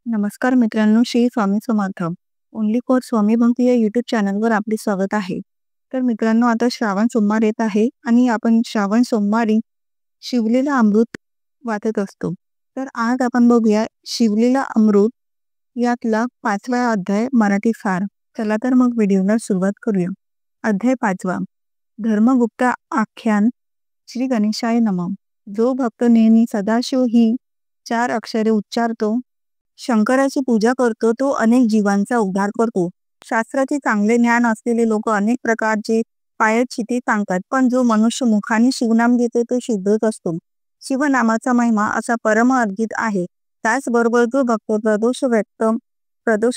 नमस्कार मित्रांनो, Shri Swami Samarth. Only for स्वामी भक्ती या यूट्यूब चॅनलवर आपले स्वागत आहे. तर मित्रांनो, आता श्रावण सोमवार येत आहे आणि आपण श्रावण सोमवारी शिवलेलं अमृत वाचत असतो. तर आज आपण बघूया शिवलेलं अमृत यातला 5वा अध्याय मराठी सार. चला तर मग व्हिडिओला सुरुवात करूया. अध्याय 5वा, धर्मगुप्ता आख्यान. श्री गणेशाय नमः. जो भक्त नेहमी सदाशिव ही 4 अक्षरे उच्चारतो, शंकराची पूजा करतो, तो अनेक जीवांचा उद्धार करतो. शास्त्राचे चांगले ज्ञान असलेले लोक अनेक प्रकारचे प्रायश्चित्ते सांगतात, पण जो मनुष्य मुखाने शिवनाम घेतो तो शुद्धच असतो. शिवनामाचा महिमा असा परम अर्जित आहे. त्याचबरोबर जो भक्त प्रदोष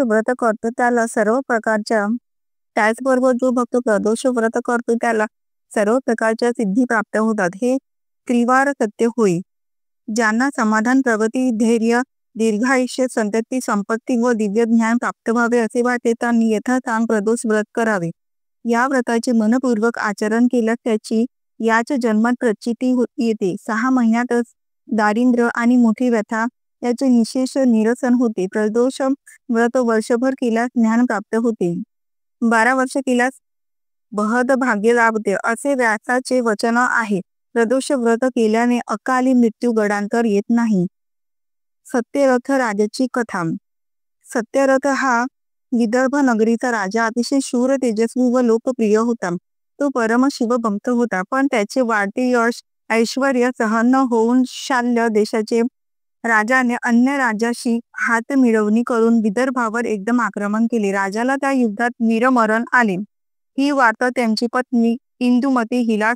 व्रत करतो त्याला सर्व प्रकारच्या सिद्धी प्राप्त होतात. हे त्रिवार सत्य होय. ज्यांना समाधान, प्रगती, धैर्य, दीर्घायुष्य, संतती, संपत्ती व दिव्य ज्ञान प्राप्त व्हावे असे वाटते त्यांनी यथासांग प्रदोष व्रत करावे. या व्रताचे मनपूर्वक आचरण केल्यास त्याची याच जन्मात प्रचिती येते. 6 महिन्यातच दारिद्र्य आणि मोठी व्यथा याचे निशेष निरसन होते. प्रदोष व्रत वर्षभर केल्यास ज्ञान प्राप्त होते. 12 वर्ष केल्यास बहद भाग्य लाभते असे व्यासाचे वचन आहे. प्रदोष व्रत केल्याने अकाली मृत्यू गडांतर येत नाही. सत्यरथ राजाची कथा. सत्यरथ हा विदर्भ नगरीचा राजा अतिशय शूर, तेजस्वी व लोकप्रिय होता. तो परम शिवभक्त होता, पण त्याचे वाढते यश ऐश्वर्य सहन न होऊन शाल्य देशाचे राजाने अन्य राजाशी हात मिळवणी करून विदर्भावर एकदम आक्रमण केले. राजाला त्या युद्धात वीरमरण आले. ही वार्ता त्यांची पत्नी इंदुमती हिला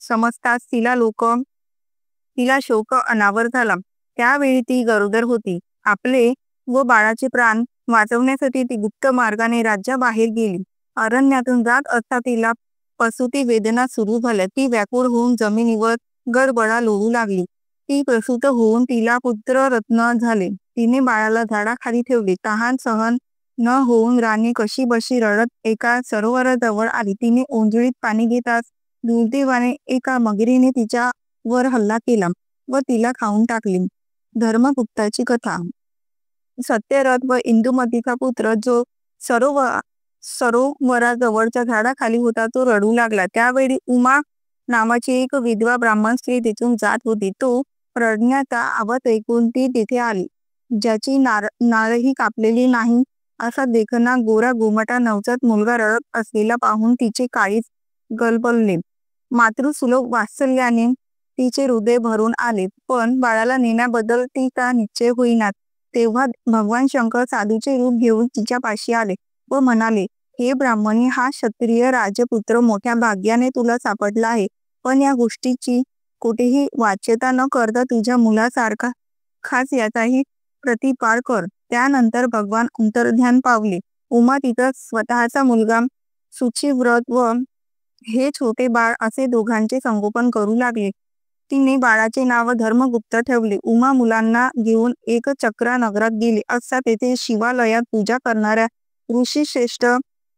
समजताच तिला शोक अनावर झाला. त्यावेळी ती गरोदर होती. आपले व बाळाचे प्राण वाचवण्यासाठी ती गुप्त मार्गाने राज्याबाहेर गेली. अरण्यातून जात असता तिला प्रसूती वेदना सुरू झाल्या. ती व्याकुळ होऊन जमिनीवर गडबडा लोळू लागली. ती प्रसूत होऊन तिला पुत्ररत्न झाले. तिने बाळाला झाडाखाली ठेवले. तहान सहन न होऊन राणी कशीबशी रडत एका सरोवराजवळ आली. तिने ओंजळीत पाणी घेताच दुर्दैवाने एका मगरीने तिच्यावर हल्ला केला व तिला खाऊन टाकली. धर्मगुप्ताची कथा. सत्यरथ व इंदुमतीचा पुत्र जो सरोवराजवळच्या झाडाखाली होता तो रडू लागला. त्यावेळी उमा नावाची एक विधवा ब्राह्मण स्त्री तिथून जात होती. तो रडण्याचा आवाज ऐकून ती तिथे आली. ज्याची नाळही कापलेली नाही असा देखणा गोरा गोमटा नवजात मुलगा रडत असलेला पाहून तिचे काळीज गलबलले. मातृसुलभ वात्सल्याने तिचे हृदय भरून आले, पण बाळाला नेण्याबद्दल तिचा निश्चय होईना. तेव्हा भगवान शंकर साधूचे रूप घेऊन तिच्या पाशी आले व म्हणाले, हे ब्राह्मणी, हा क्षत्रिय राजपुत्र मोठ्या भाग्याने तुला सापडला आहे, पण या गोष्टीची कुठेही वाच्यता न करता तुझ्या मुलासारखा खास याचाही प्रतिपाळ कर. त्यानंतर भगवान अंतर्ध्यान पावले. उमा तिचा स्वतःचा मुलगा शुचिव्रत व हे छोटे बाळ असे दोघांचे संगोपन करू लागले. तिने बाळाचे नाव धर्मगुप्त ठेवले. उमा मुलांना घेऊन एक चक्रा नगरात गेली असता तेथे शिवालयात पूजा करणाऱ्या ऋषीश्रेष्ठ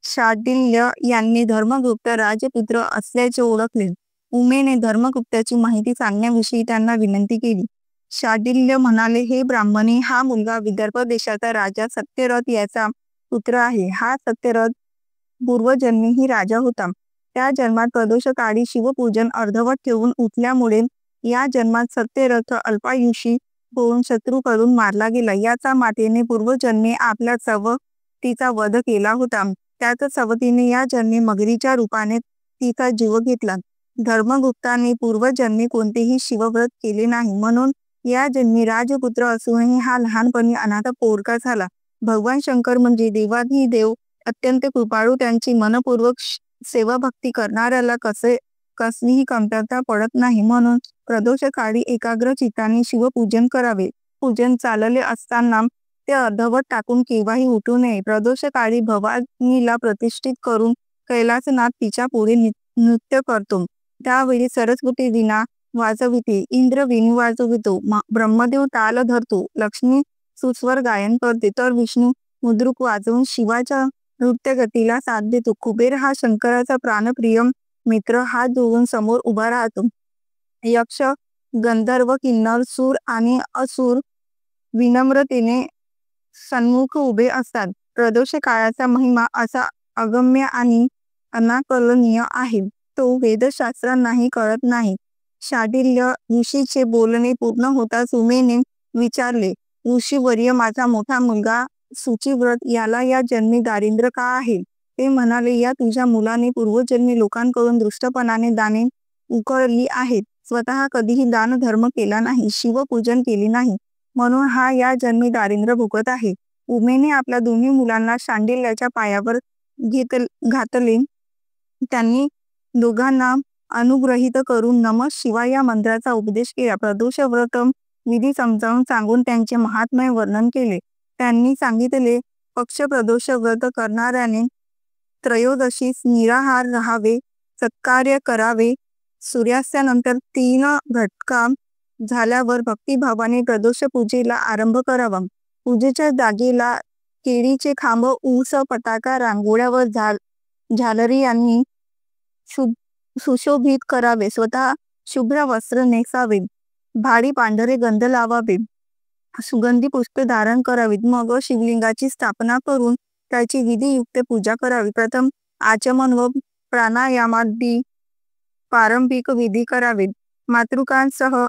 शांडिल्य यांनी धर्मगुप्त राजपुत्र असल्याचे ओळखले. उमेने धर्मगुप्ताची माहिती सांगण्याविषयी त्यांना विनंती केली. शांडिल्य म्हणाले, हे ब्राह्मणी, हा मुलगा विदर्भ देशाचा राजा सत्यरथ याचा पुत्र आहे. हा सत्यरथ पूर्वजन्मीही राजा होता. त्या जन्मात प्रदोष काळी शिवपूजन अर्धवट ठेवून उठल्यामुळे या जन्मात सत्यरथ अल्पायुषी होऊन शत्रूकडून मारला गेला. याचा मातेने पूर्वजन्मी आपल्या सवतीचा वध केला होता. त्याच सवतीने या जन्मी मगरीच्या रूपाने तिचा जीव घेतला. धर्मगुप्ताने पूर्वजन्मी कोणतेही शिवव्रत केले नाही, म्हणून या जन्मी राजपुत्र असूनही हा लहानपणी अनाथ पोरका झाला. भगवान शंकर म्हणजे देवाधिदेव, अत्यंत कृपाळू. त्यांची मनपूर्वक सेवाभक्ती करणाऱ्याला कसलीही कमतरता पडत नाही. म्हणून प्रदोष काळी एकाग्र चित्ताने शिवपूजन करावे. पूजन चालले असताना ते अर्धवट टाकून केव्हाही उठू नये. प्रदोष काळी भवानीला प्रतिष्ठित करून कैलासनाथ तिच्या पुढे नृत्य करतो. त्यावेळी सरस्वती वीणा वाजविते, इंद्र वेणू वाजवितो, ब्रह्मदेव ताल धरतो, लक्ष्मी सुस्वर गायन करते, तर विष्णू मुद्रुक वाजवून शिवाच्या नृत्यगतीला साथ देतो. कुबेर हा शंकराचा प्राणप्रिय मित्र हात जोडून समोर उभा राहतो. यक्ष, गंधर्व, किन्नर, सूर आणि असुर विनम्रतेने सन्मुख उभे असतात. प्रदोष काळाचा महिमा असा अगम्य आणि अनाकलनीय आहे. तो वेदशास्त्रांनाही कळत नाही. शांडिल्य ऋषीचे बोलणे पूर्ण होताच उमेने विचारले, ऋषीवर्य, माझा मोठा मुलगा शुचिव्रत याला या जन्मी दारिद्र्य का आहे? ते म्हणाले, या तुझ्या मुलाने पूर्वजन्मी लोकांकडून दृष्टपणाने दाने उकळली आहेत. स्वतः कधीही दान धर्म केला नाही, शिवपूजन केले नाही, म्हणून हा या जन्मी दारिद्र्य भोगत आहे. उमेने आपल्या दोन्ही मुलांना शांडिल्याच्या पायावर घातले. त्यांनी दोघांना अनुग्रहित करून नमः शिवाय या मंत्राचा उपदेश केला. प्रदोष व्रत विधी समजावून सांगून त्यांचे महात्म्य वर्णन केले. त्यांनी सांगितले, पक्ष प्रदोष व्रत करणाऱ्याने त्रयोदशीस निराहार राहावे, सत्कार्य करावे, सूर्यास्तानंतर 3 घटका झाल्यावर भक्तिभावाने प्रदोष पूजेला आरंभ करावा. पूजेच्या जागेला केळीचे खांब, ऊस, पताका, रांगोळ्या व झालरी यांनी सुशोभित करावे. स्वतः शुभ्र वस्त्र नेसावे, भारी पांढरे गंध लावावे, सुगंधी पुष्पे धारण करावीत. मग शिवलिंगाची स्थापना करून त्याची विधियुक्त पूजा करावी. प्रथम आचमन व प्राणायामादी पारंपरिक विधी करावेत. मातृकांसह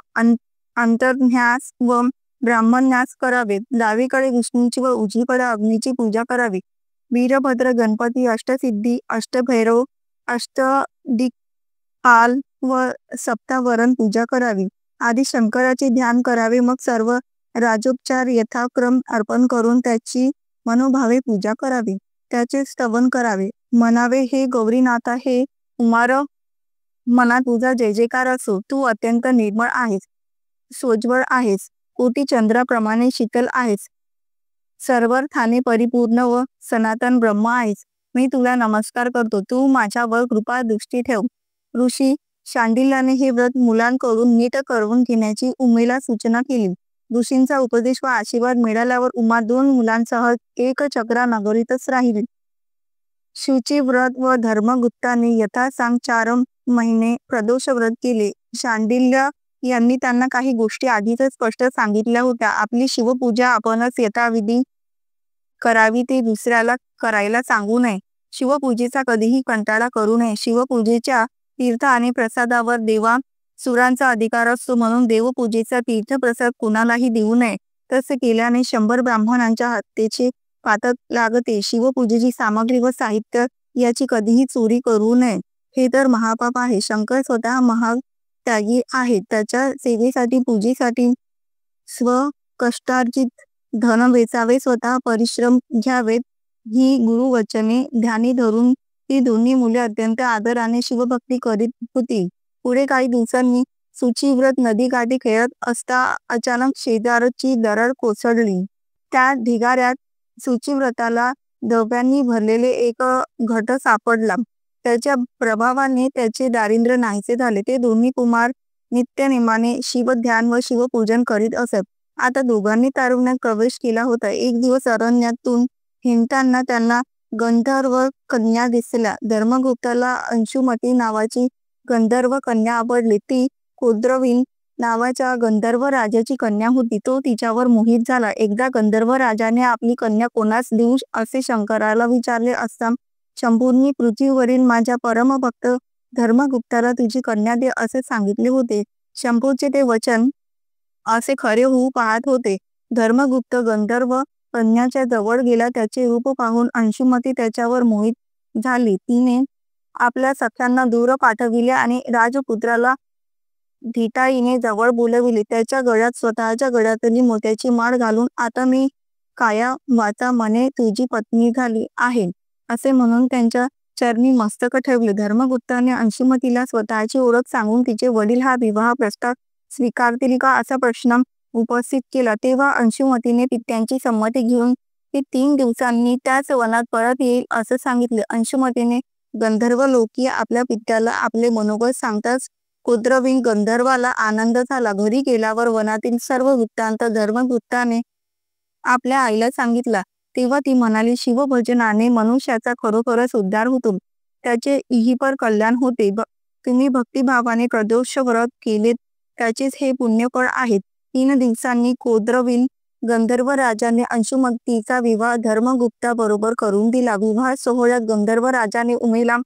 अंतर्न्यास व ब्राह्मण्यास करावेत. डावीकडे विष्णूची व उजवीकडे अग्नीची पूजा करावी. वीरभद्र, गणपती, अष्टसिद्धी, अष्टभैरव, अष्टदिक्पाल व सप्तावरण पूजा करावी. आधी शंकराचे ध्यान करावे. मग सर्व राजोपचार यथाक्रम अर्पण करून त्याची मनोभावे पूजा करावी. त्याचे स्तवन करावे. म्हणावे, हे गौरीनाथा, हे कुमार, मना तुझा जय जयकार असो. तू अत्यंत निर्मळ आहेस, सोज्वळ आहेस, कोटी चंद्राप्रमाणे शीतल आहेस, सर्वार्थाने परिपूर्ण व सनातन ब्रह्म आहेस. मी तुला नमस्कार करतो. तू माझ्यावर कृपा दृष्टी ठेव. ऋषी शांडिल्याने हे व्रत मुलांकडून नीट करून घेण्याची उमेला सूचना केली. ऋषींचा उपदेश व आशीर्वाद मिळाल्यावर उमा 2 मुलांसह एकचक्रा नगरीतच राहिली. शुचिव्रत व धर्मगुप्ताने यथासांग 4 महिने प्रदोष व्रत केले. शांडिल्य यांनी त्यांना काही गोष्टी आधीच स्पष्ट सांगितल्या होत्या. आपली शिवपूजा आपणच यथाविधी करावी, ते दुसऱ्याला करायला सांगू नये. शिवपूजेचा कधीही कंटाळा करू नये. शिवपूजेच्या तीर्थ आणि प्रसादावर देवासुरांचा अधिकार असतो, म्हणून देवपूजेचा तीर्थप्रसाद कोणालाही देऊ नये. तसे केल्याने 100 ब्राह्मणांच्या हत्येचे पातक लागते. शिवपूजेची सामग्री व साहित्य याची कधीही चोरी करू नये. हे तर महापाप आहे. शंकर स्वतः महात्यागी आहेत. त्याच्या सेवेसाठी, पूजेसाठी स्वकष्टार्जित धन वेचावे, स्वतः परिश्रम घ्यावेत. ही गुरुवचने ध्यानी धरून ती दोन्ही मुले अत्यंत आदराने शिवभक्ती करीत होती. पुढे काही दिवसांनी शुचिव्रत नदीकाठी खेळत असता अचानक शेजारची दरड कोसळली. त्या ढिगाऱ्यात शुचिव्रताला दव्यांनी भरलेले एक घट सापडला. त्याच्या प्रभावाने त्याचे दारिद्र्य नाहीसे झाले. ते दोन्ही कुमार नित्यनेमाने शिवध्यान व शिवपूजन करीत असत. आता दोघांनी तारुण्यात प्रवेश केला होता. एक दिवस अरण्यातून हिंडताना त्यांना गंधर्व कन्या दिसल्या. धर्मगुप्ताला अंशुमती नावाची गंधर्व कन्या आवडली. ती कोद्रवीन नावाच्या गंधर्व राजाची कन्या होती. तो तिच्यावर मोहित झाला. एकदा गंधर्व राजाने आपली कन्या कोणास देऊ असे शंकराला विचारले असता शंभूंनी पृथ्वीवरील माझ्या परमभक्त धर्मगुप्ताला तुझी कन्या दे असे सांगितले होते. शंभूचे ते वचन असे खरे होऊ पाहत होते. धर्मगुप्त गंधर्व कन्याच्या जवळ गेला. त्याचे रूप पाहून अंशुमती त्याच्यावर मोहित झाली. तिने आपल्या सख्यांना दूर पाठविले आणि राजपुत्राला धिटाईने जवळ बोलविले. त्याच्या गळ्यात स्वतःच्या गळ्यातली मोत्याची माळ घालून, आता मी काया वाचा मने तुझी पत्नी झाली आहे असे म्हणून त्यांच्या चरणी मस्तक ठेवले. धर्मगुप्ताने अंशुमतीला स्वतःची ओळख सांगून तिचे वडील हा विवाह प्रस्ताव स्वीकारतील का असा प्रश्न उपस्थित केला. तेव्हा अंशुमतीने त्यांची संमती घेऊन ती 3 दिवसांनी त्याच वनात परत येईल असं सांगितले. अंशुमतीने गंधर्व लोकी आपल्या पित्याला आपले मनोगत सांगताच कोद्रवीन गंधर्वाला आनंद झाला. घरी गेल्यावर वनातील सर्व वृत्तांत धर्मगुप्ताने आपल्या आईला सांगितला. तेव्हा ती म्हणाली, शिवभजनाने मनुष्याचा खरोखरच उद्धार होतो, त्याचे इहपर कल्याण होते. तुम्ही भक्तिभावाने प्रदोष व्रत केलेत त्याचेच हे पुण्यफळ आहेत. 3 दिवसांनी कोद्रवीन गंधर्व राजाने अंशुमतीचा विवाह धर्मगुप्ता बरोबर करून दिला. विवाह सोहळ्यात गंधर्व राजाने उमेला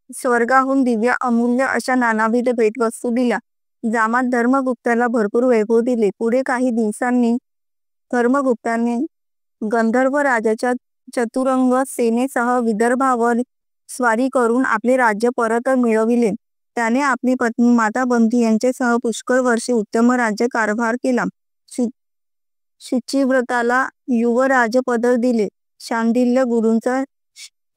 स्वर्गाहून दिव्य अमूल्य अशा नानाविध भेटवस्तू दिल्या. जामात धर्मगुप्ताला भरपूर वैभव दिले. पुढे काही दिवसांनी धर्मगुप्ताने गंधर्व राजाच्या चतुरंग सेनेसह विदर्भावर स्वारी करून आपले राज्य परत मिळविले. त्याने आपली पत्नी माताबंधी यांच्यासह पुष्कळ वर्षे उत्तम राज्य कारभार केला. शुचिव्रताला युवराजपद दिले. शांडिल्य गुरूंचा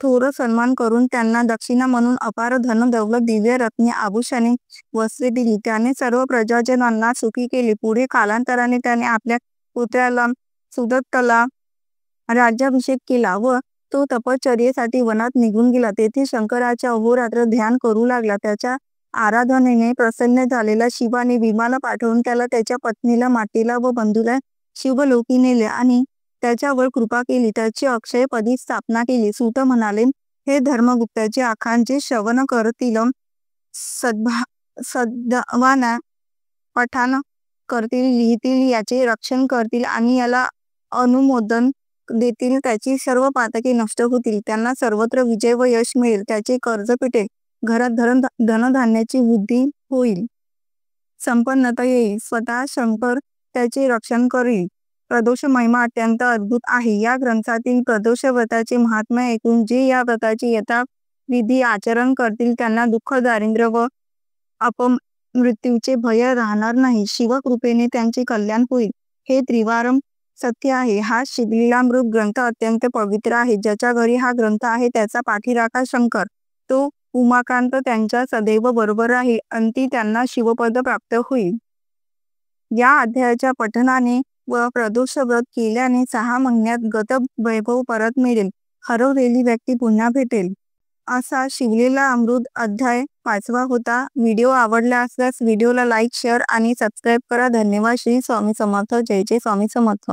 थोर सन्मान करून त्यांना दक्षिणा म्हणून अपार धन दौलत दिव्य रत्ने आभूषणे वस्त्रे दिली. त्याने सर्व प्रजाजनांना सुखी केले. पुढे कालांतराने त्याने आपल्या पुत्राला सुदत्तला राज्याभिषेक केला व तो तपश्चर्येसाठी वनात निघून गेला. तेथे शंकराचे अहोरात्र ध्यान करू लागला. त्याच्या आराधनेने प्रसन्न झालेला शिवाने विमान पाठवून त्याला त्याच्या पत्नीला मातेला व बंधूला शिवलोकी नेले आणि त्याच्यावर कृपा केली. त्याची अक्षयपदी स्थापना केली. सूत म्हणाले, हे धर्मगुप्ताचे आखांचे श्रवण करतील, सद्भावाना पठाण करतील, लिहितील, याचे रक्षण करतील आणि याला अनुमोदन देतील. त्याची सर्व पातके नष्ट होतील. त्यांना सर्वत्र विजय व यश मिळेल. त्याचे कर्ज पिटेल. घरात धनधान्याची वृद्धी होईल. संपन्नता येईल. स्वतः शंकर त्याचे रक्षण करील. प्रदोष महिमा अत्यंत अद्भुत आहे. या ग्रंथातील प्रदोष व्रताचे महात्म्य ऐकून जे या व्रताचे यथाविधी आचरण करतील त्यांना दुःख, दारिद्र्य व अपमृत्यूचे भय राहणार नाही. शिवकृपेने त्यांचे कल्याण होईल. हे त्रिवारम सत्य आहे. हा शिवलीलामृत ग्रंथ अत्यंत पवित्र आहे. ज्याच्या घरी हा ग्रंथ आहे त्याचा पाठीराखा शंकर. तो उमाकांत त्यांच्या सदैव बरोबर राहील. अंती त्यांना शिवपद प्राप्त होईल. या अध्यायाच्या पठनाने व प्रदोष व्रत केल्याने 6 महिन्यात गत वैभव परत मिळेल. हरवलेली व्यक्ती पुन्हा भेटेल. असा शिवलीला अमृत अध्याय 5वा होता. व्हिडिओ आवडला असल्यास व्हिडिओला लाईक, शेअर आणि सबस्क्राईब करा. धन्यवाद. श्री स्वामी समर्थ. जय जय स्वामी समर्थ.